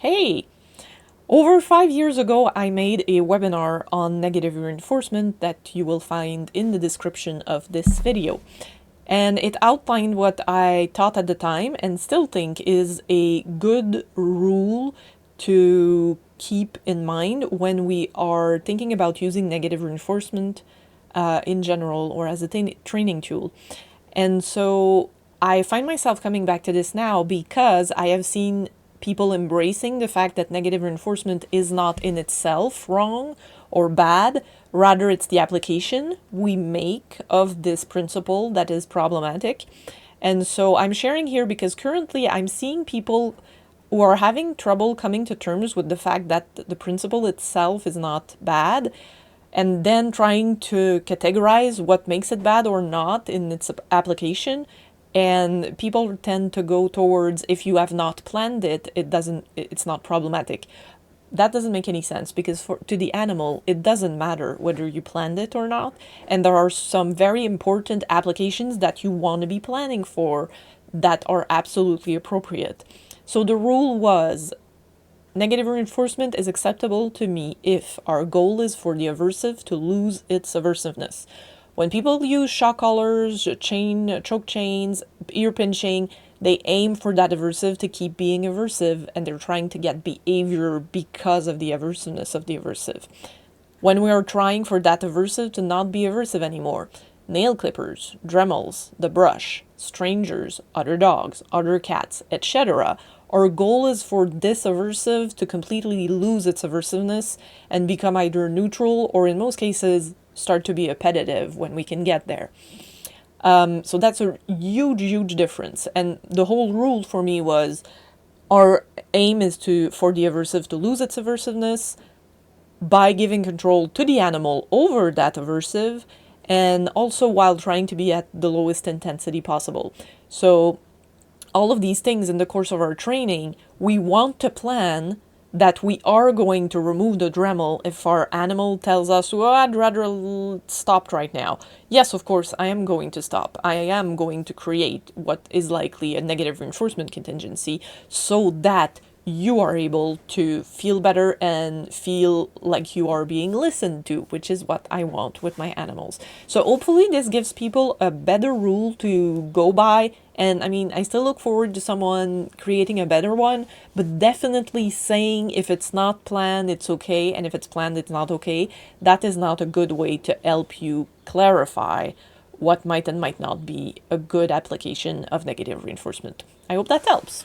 Hey! Over 5 years ago, I made a webinar on negative reinforcement that you will find in the description of this video. And it outlined what I thought at the time and still think is a good rule to keep in mind when we are thinking about using negative reinforcement in general or as a training tool. And so I find myself coming back to this now because I have seen people embracing the fact that negative reinforcement is not in itself wrong or bad. Rather, it's the application we make of this principle that is problematic. And so I'm sharing here because currently I'm seeing people who are having trouble coming to terms with the fact that the principle itself is not bad, and then trying to categorize what makes it bad or not in its application. And people tend to go towards, if you have not planned it, it's not problematic. That doesn't make any sense because to the animal, it doesn't matter whether you planned it or not. And there are some very important applications that you want to be planning for that are absolutely appropriate. So the rule was, negative reinforcement is acceptable to me if our goal is for the aversive to lose its aversiveness. When people use shock collars, choke chains, ear pinching, they aim for that aversive to keep being aversive, and they're trying to get behavior because of the aversiveness of the aversive. When we are trying for that aversive to not be aversive anymore, nail clippers, Dremels, the brush, strangers, other dogs, other cats, etc., our goal is for this aversive to completely lose its aversiveness and become either neutral or, in most cases, start to be appetitive when we can get there. So that's a huge difference. And the whole rule for me was, our aim is for the aversive to lose its aversiveness by giving control to the animal over that aversive, and also while trying to be at the lowest intensity possible. So all of these things in the course of our training, we want to plan that we are going to remove the Dremel if our animal tells us, well, I'd rather stop right now. Yes, of course, I am going to stop. I am going to create what is likely a negative reinforcement contingency so that you are able to feel better and feel like you are being listened to, which is what I want with my animals. So hopefully this gives people a better rule to go by. And I mean, I still look forward to someone creating a better one, but definitely saying if it's not planned, it's okay, and if it's planned, it's not okay. That is not a good way to help you clarify what might and might not be a good application of negative reinforcement. I hope that helps.